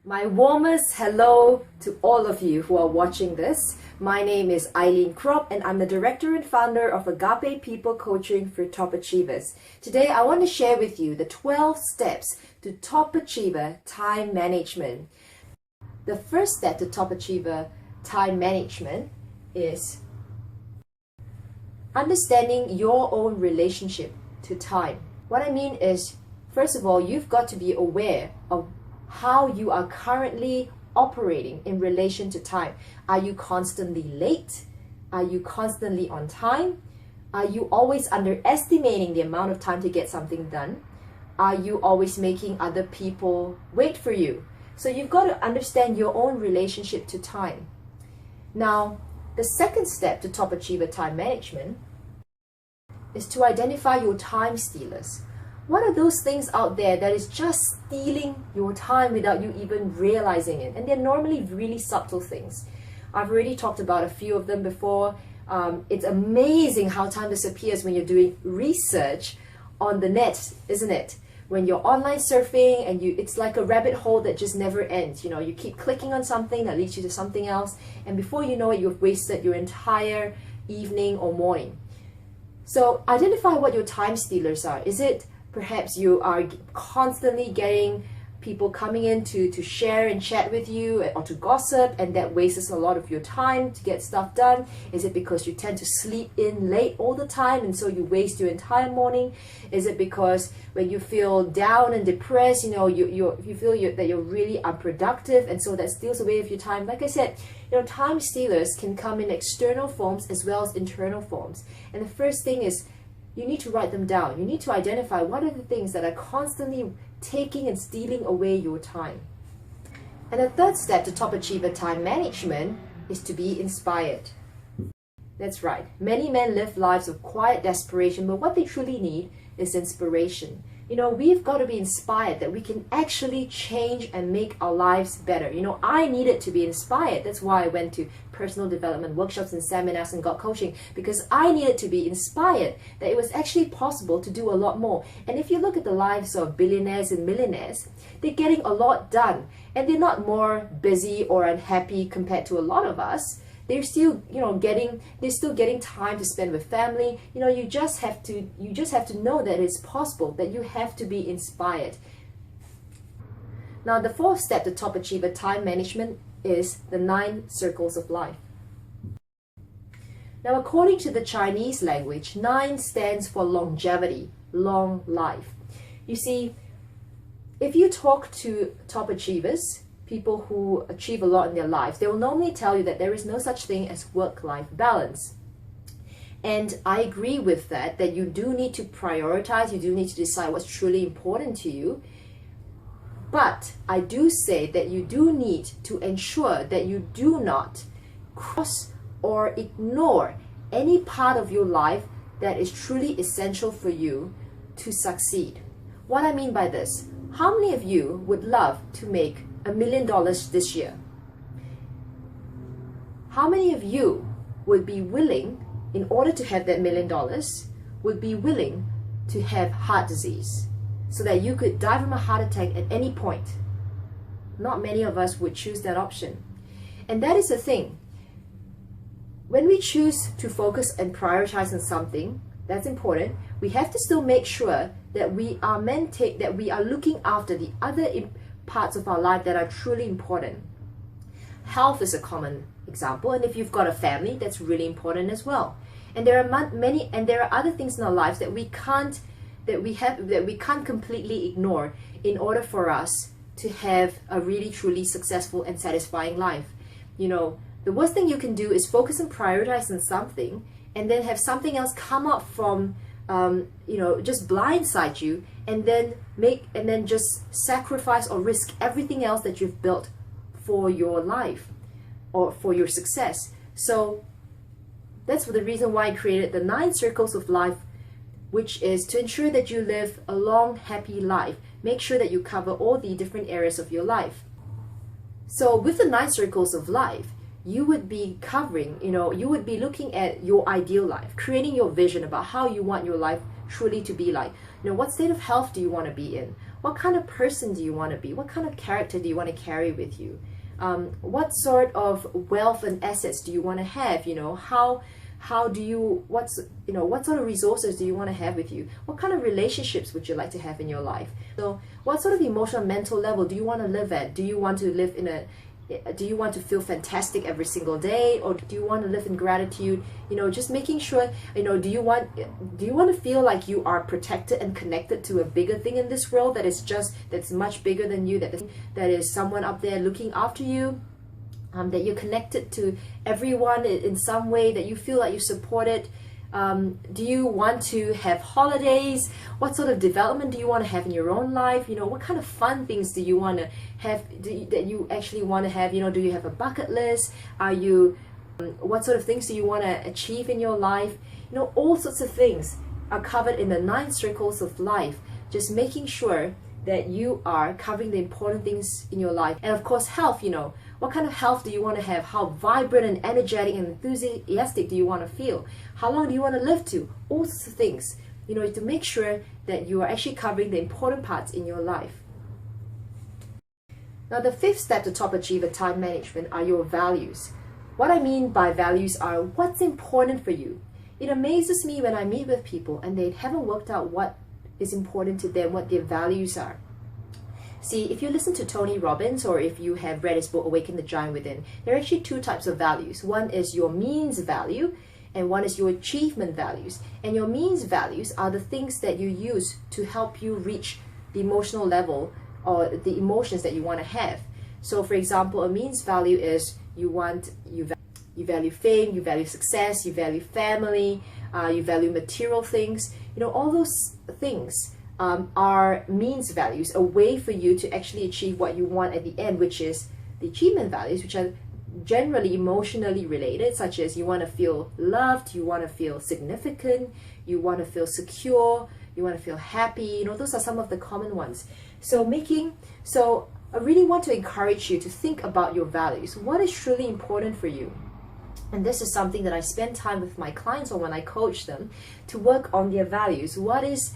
My warmest hello to all of you who are watching this. My name is Aileene Cropp and I'm the director and founder of Agape People Coaching for Top Achievers. Today I want to share with you the 12 steps to top achiever time management. The first step to top achiever time management is understanding your own relationship to time. What I mean is, first of all, you've got to be aware of how you are currently operating in relation to time. Are you constantly late? Are you constantly on time? Are you always underestimating the amount of time to get something done? Are you always making other people wait for you? So you've got to understand your own relationship to time. Now, the second step to top achiever time management is to identify your time stealers. What are those things out there that is just stealing your time without you even realizing it? And they're normally really subtle things. I've already talked about a few of them before. It's amazing how time disappears when you're doing research on the net, isn't it? When you're online surfing and it's like a rabbit hole that just never ends. You know, you keep clicking on something that leads you to something else, and before you know it, you've wasted your entire evening or morning. So identify what your time stealers are. Is it perhaps you are constantly getting people coming in to share and chat with you or to gossip, and that wastes a lot of your time to get stuff done? Is it because you tend to sleep in late all the time and so you waste your entire morning? Is it because when you feel down and depressed, you feel that you're really unproductive and so that steals away of your time? Like I said, time stealers can come in external forms as well as internal forms. And the first thing is, you need to write them down. You need to identify what are the things that are constantly taking and stealing away your time. And the third step to top achiever time management is to be inspired. That's right. Many men live lives of quiet desperation, but what they truly need is inspiration. We've got to be inspired that we can actually change and make our lives better. I needed to be inspired. That's why I went to personal development workshops and seminars and got coaching, because I needed to be inspired that it was actually possible to do a lot more. And if you look at the lives of billionaires and millionaires, they're getting a lot done, and they're not more busy or unhappy compared to a lot of us. They're still, getting time to spend with family. You just have to know that it's possible, that you have to be inspired. Now, the fourth step to top achiever time management is the 9 circles of life. Now, according to the Chinese language, 9 stands for longevity, long life. You see, if you talk to top achievers, people who achieve a lot in their lives, they will normally tell you that there is no such thing as work-life balance. And I agree with that you do need to prioritize, you do need to decide what's truly important to you. But I do say that you do need to ensure that you do not cross or ignore any part of your life that is truly essential for you to succeed. What I mean by this, how many of you would love to make $1 million this year? How many of you would be willing, in order to have that $1 million, would be willing to have heart disease so that you could die from a heart attack at any point? Not many of us would choose that option. And that is the thing. When we choose to focus and prioritize on something that's important, we have to still make sure that we are looking after the other parts of our life that are truly important. Health is a common example, and if you've got a family, that's really important as well. And there are other things in our lives that we can't completely ignore in order for us to have a really truly successful and satisfying life. The worst thing you can do is focus and prioritize on something and then have something else come up from just blindside you, and then just sacrifice or risk everything else that you've built for your life or for your success. So that's the reason why I created the 9 circles of life, which is to ensure that you live a long, happy life. Make sure that you cover all the different areas of your life. So with the 9 circles of life, you would be covering, you would be looking at your ideal life, creating your vision about how you want your life truly to be like. What state of health do you want to be in? what kind of person do you want to be? What kind of character do you want to carry with you? What sort of wealth and assets do you want to have? How do you, what sort of resources do you want to have with you? What kind of relationships would you like to have in your life? So what sort of emotional, mental level do you want to live at? Do you want to live do you want to feel fantastic every single day, or do you want to live in gratitude? Just making sure, do you want to feel like you are protected and connected to a bigger thing in this world that's much bigger than you, that is someone up there looking after you, that you're connected to everyone in some way, that you feel like you're supported? Do you want to have holidays? What sort of development do you want to have in your own life? What kind of fun things do you want to have, that you actually want to have? Do you have a bucket list? What sort of things do you want to achieve in your life? All sorts of things are covered in the 9 circles of life. Just making sure that you are covering the important things in your life. And of course, health, what kind of health do you want to have? How vibrant and energetic and enthusiastic do you want to feel? How long do you want to live to? All sorts of things, to make sure that you are actually covering the important parts in your life. Now, the 5th step to top achiever time management are your values. What I mean by values are what's important for you. It amazes me when I meet with people and they haven't worked out what is important to them, what their values are. See, if you listen to Tony Robbins, or if you have read his book, Awaken the Giant Within, there are actually 2 types of values. One is your means value, and one is your achievement values. And your means values are the things that you use to help you reach the emotional level or the emotions that you want to have. So, for example, a means value is you value fame, you value success, you value family, you value material things. All those things are means values, a way for you to actually achieve what you want at the end, which is the achievement values, which are generally emotionally related, such as you want to feel loved, you want to feel significant, you want to feel secure, you want to feel happy. Those are some of the common ones. So I really want to encourage you to think about your values. What is truly important for you? And this is something that I spend time with my clients on when I coach them, to work on their values. What is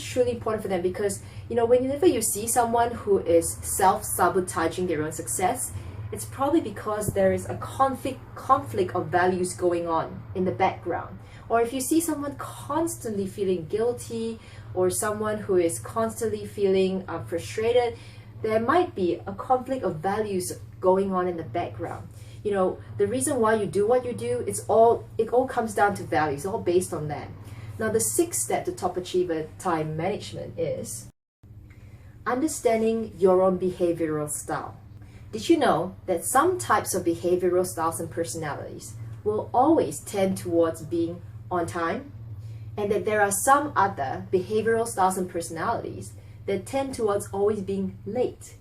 truly important for them? Because whenever you see someone who is self-sabotaging their own success, it's probably because there is a conflict of values going on in the background. Or if you see someone constantly feeling guilty, or someone who is constantly feeling frustrated, there might be a conflict of values going on in the background. The reason why you do what you do, it all comes down to values, all based on that. Now, the 6th step to top achiever time management is understanding your own behavioral style. Did you know that some types of behavioral styles and personalities will always tend towards being on time, and that there are some other behavioral styles and personalities that tend towards always being late?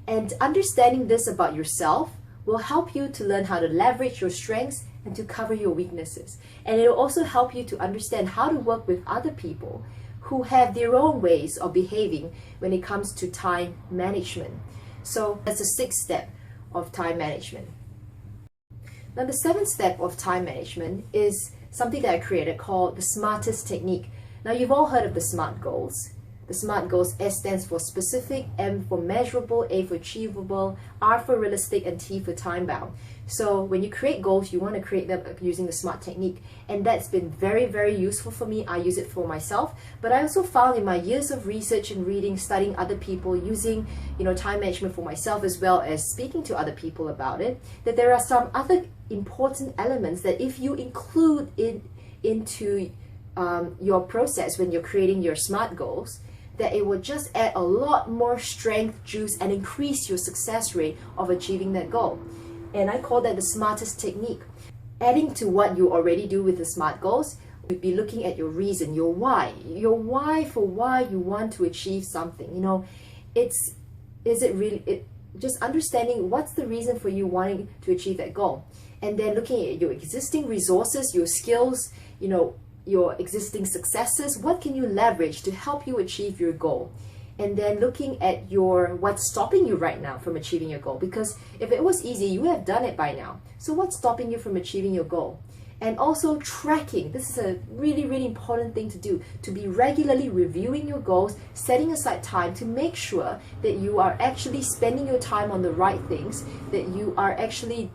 And understanding this about yourself will help you to learn how to leverage your strengths and to cover your weaknesses. And it will also help you to understand how to work with other people who have their own ways of behaving when it comes to time management. So that's the 6th step of time management. Now, the 7th step of time management is something that I created called the SMARTest technique. Now, you've all heard of the SMART goals. The SMART goals: S stands for specific, M for measurable, A for achievable, R for realistic, and T for time bound. So when you create goals, you want to create them using the SMART technique. And that's been very, very useful for me. I use it for myself. But I also found in my years of research and reading, studying other people, using time management for myself, as well as speaking to other people about it, that there are some other important elements that if you include into your process when you're creating your SMART goals, that it will just add a lot more strength, juice, and increase your success rate of achieving that goal. And I call that the SMARTest technique. Adding to what you already do with the SMART goals, you'd be looking at your reason, your why for why you want to achieve something. Just understanding what's the reason for you wanting to achieve that goal, and then looking at your existing resources, your skills, your existing successes. What can you leverage to help you achieve your goal? And then looking at what's stopping you right now from achieving your goal. Because if it was easy, you would have done it by now. So what's stopping you from achieving your goal? And also tracking. This is a really, really important thing to do, to be regularly reviewing your goals, setting aside time to make sure that you are actually spending your time on the right things, that you are actually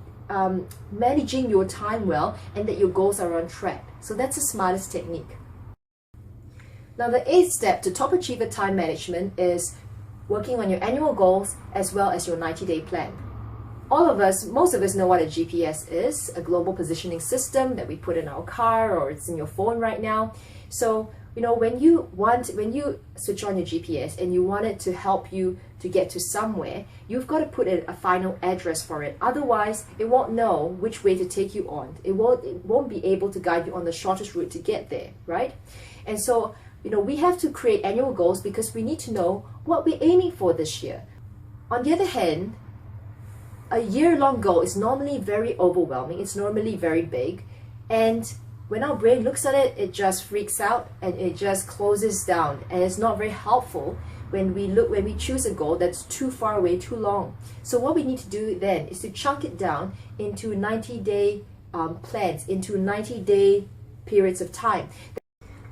managing your time well, and that your goals are on track. So that's the smartest technique. Now, the 8th step to top achiever time management is working on your annual goals as well as your 90-day plan. Most of us know what a GPS is, a global positioning system that we put in our car, or it's in your phone right now. So, when you switch on your GPS and you want it to help you to get to somewhere, you've got to put a final address for it. Otherwise, it won't know which way to take you on. It won't be able to guide you on the shortest route to get there, right? And so, we have to create annual goals because we need to know what we're aiming for this year. On the other hand, a year-long goal is normally very overwhelming. It's normally very big. And when our brain looks at it, it just freaks out and it just closes down. And it's not very helpful when we choose a goal that's too far away, too long. So what we need to do then is to chunk it down into 90-day plans, into 90-day periods of time.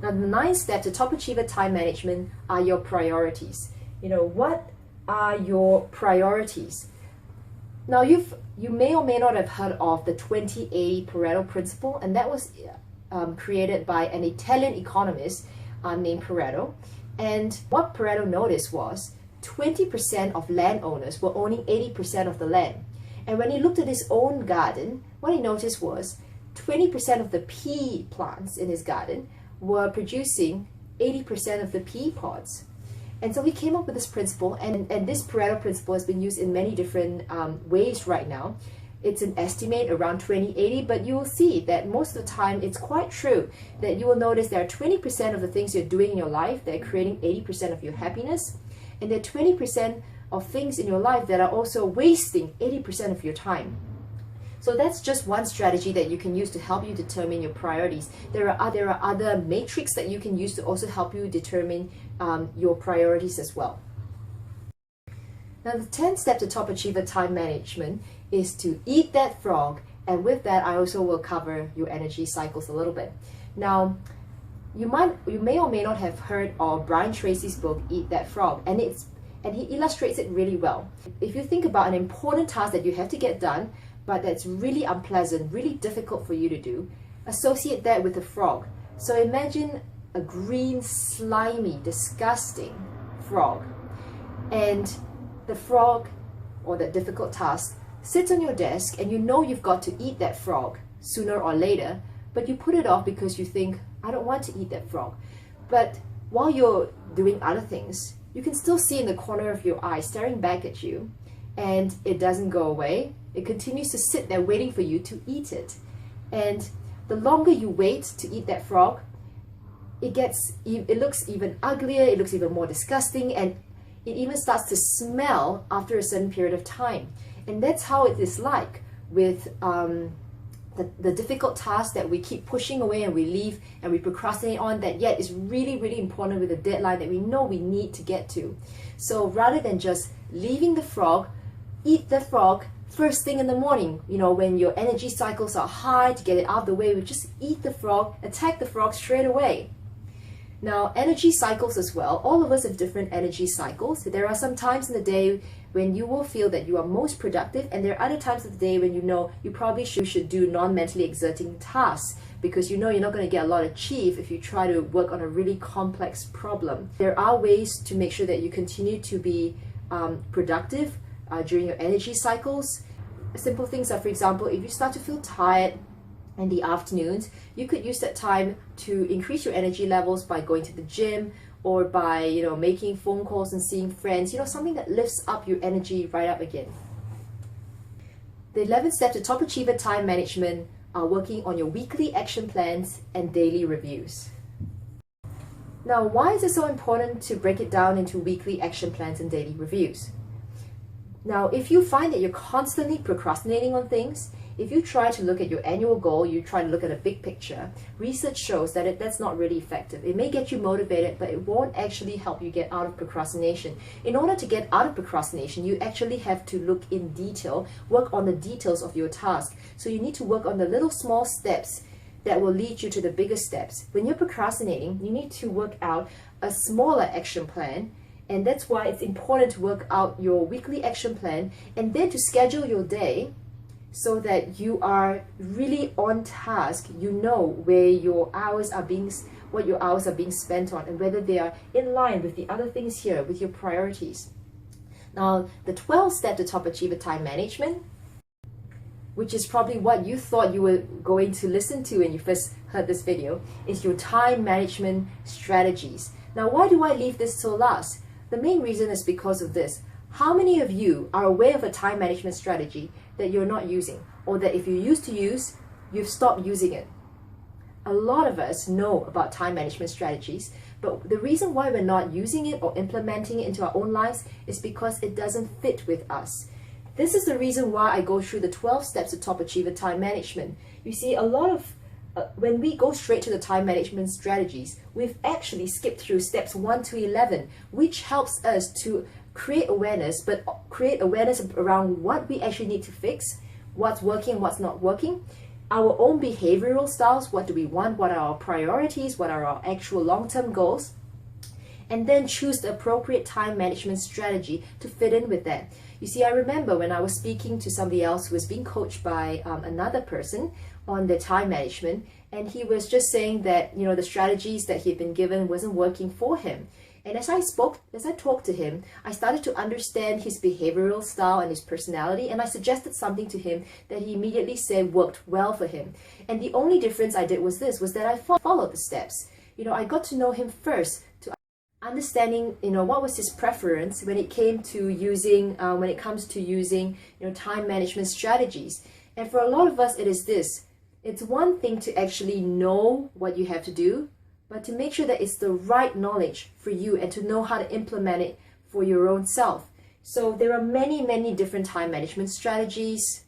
Now, the 9th step to top achiever time management are your priorities. What are your priorities? Now, you may or may not have heard of the 20-80 Pareto principle, and that was created by an Italian economist named Pareto. And what Pareto noticed was 20% of landowners were owning 80% of the land. And when he looked at his own garden, what he noticed was 20% of the pea plants in his garden were producing 80% of the pea pods. And so we came up with this principle, and this Pareto principle has been used in many different ways right now. It's an estimate around 20-80, but you will see that most of the time it's quite true that you will notice there are 20% of the things you're doing in your life that are creating 80% of your happiness, and there are 20% of things in your life that are also wasting 80% of your time. So that's just one strategy that you can use to help you determine your priorities. There are other matrix that you can use to also help you determine your priorities as well. Now, the 10th step to top achiever time management is to eat that frog, and with that I also will cover your energy cycles a little bit. Now, you may or may not have heard of Brian Tracy's book Eat That Frog, and he illustrates it really well. If you think about an important task that you have to get done, but that's really unpleasant, really difficult for you to do, associate that with a frog. So imagine a green, slimy, disgusting frog. And the frog, or that difficult task, sits on your desk, and you've got to eat that frog sooner or later, but you put it off because you think, I don't want to eat that frog. But while you're doing other things, you can still see in the corner of your eye staring back at you, and it doesn't go away. It continues to sit there waiting for you to eat it. And the longer you wait to eat that frog, it looks even uglier, it looks even more disgusting, and it even starts to smell after a certain period of time. And that's how it is like with the difficult task that we keep pushing away and we leave and we procrastinate on, that yet is really, really important with a deadline that we know we need to get to. So rather than just leaving the frog, eat the frog first thing in the morning, when your energy cycles are high, to get it out of the way. We just eat the frog, attack the frog straight away. Now, energy cycles as well. All of us have different energy cycles. There are some times in the day when you will feel that you are most productive, and there are other times of the day when you probably should do non-mentally exerting tasks, because you're not going to get a lot achieved if you try to work on a really complex problem. There are ways to make sure that you continue to be productive during your energy cycles. Simple things are, for example, if you start to feel tired in the afternoons, you could use that time to increase your energy levels by going to the gym, or by making phone calls and seeing friends, something that lifts up your energy right up again. The 11th step to top achiever time management are working on your weekly action plans and daily reviews. Now, why is it so important to break it down into weekly action plans and daily reviews? Now, if you find that you're constantly procrastinating on things, if you try to look at your annual goal, you try to look at a big picture, research shows that that's not really effective. It may get you motivated, but it won't actually help you get out of procrastination. In order to get out of procrastination, you actually have to look in detail, work on the details of your task. So you need to work on the little small steps that will lead you to the bigger steps. When you're procrastinating, you need to work out a smaller action plan, and that's why it's important to work out your weekly action plan and then to schedule your day so that you are really on task. You know where your hours are being, what your hours are being spent on, and whether they are in line with the other things here, with your priorities. Now, the 12 step to top achiever time management, which is probably what you thought you were going to listen to when you first heard this video, is your time management strategies. Now, why do I leave this till last? The main reason is because of this. How many of you are aware of a time management strategy that you're not using, or that if you used to use, you've stopped using it? A lot of us know about time management strategies, but the reason why we're not using it or implementing it into our own lives is because it doesn't fit with us. This is the reason why I go through the 12 steps to top achiever time management. You see, a lot of when we go straight to the time management strategies, we've actually skipped through steps 1 to 11, which helps us to create awareness, but create awareness around what we actually need to fix, what's working, what's not working, our own behavioral styles, what do we want, what are our priorities, what are our actual long-term goals, and then choose the appropriate time management strategy to fit in with that. You see, I remember when I was speaking to somebody else who was being coached by another person on their time management, and he was just saying that, you know, the strategies that he'd been given wasn't working for him. And as I talked to him, I started to understand his behavioral style and his personality, and I suggested something to him that he immediately said worked well for him. And the only difference I did was that I followed the steps. You know, I got to know him first, to understanding, you know, what was his preference when it came to using, when it comes to using, you know, time management strategies. And for a lot of us, it is this. It's one thing to actually know what you have to do, but to make sure that it's the right knowledge for you and to know how to implement it for your own self. So there are many different time management strategies,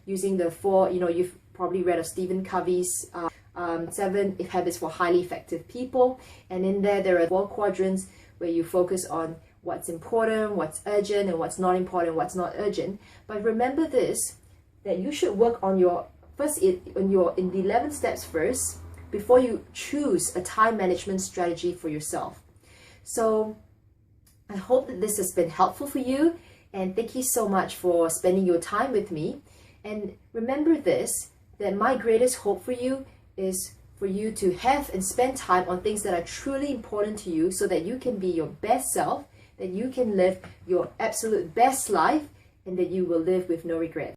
using the 4, you know, you've probably read of Stephen Covey's 7 habits for highly effective people. And in there are 4 quadrants where you focus on what's important, what's urgent, and what's not important, what's not urgent. But remember this, that you should work on your, in the 11 steps first, before you choose a time management strategy for yourself. So I hope that this has been helpful for you, and thank you so much for spending your time with me. And remember this, that my greatest hope for you is for you to have and spend time on things that are truly important to you, so that you can be your best self, that you can live your absolute best life, and that you will live with no regret.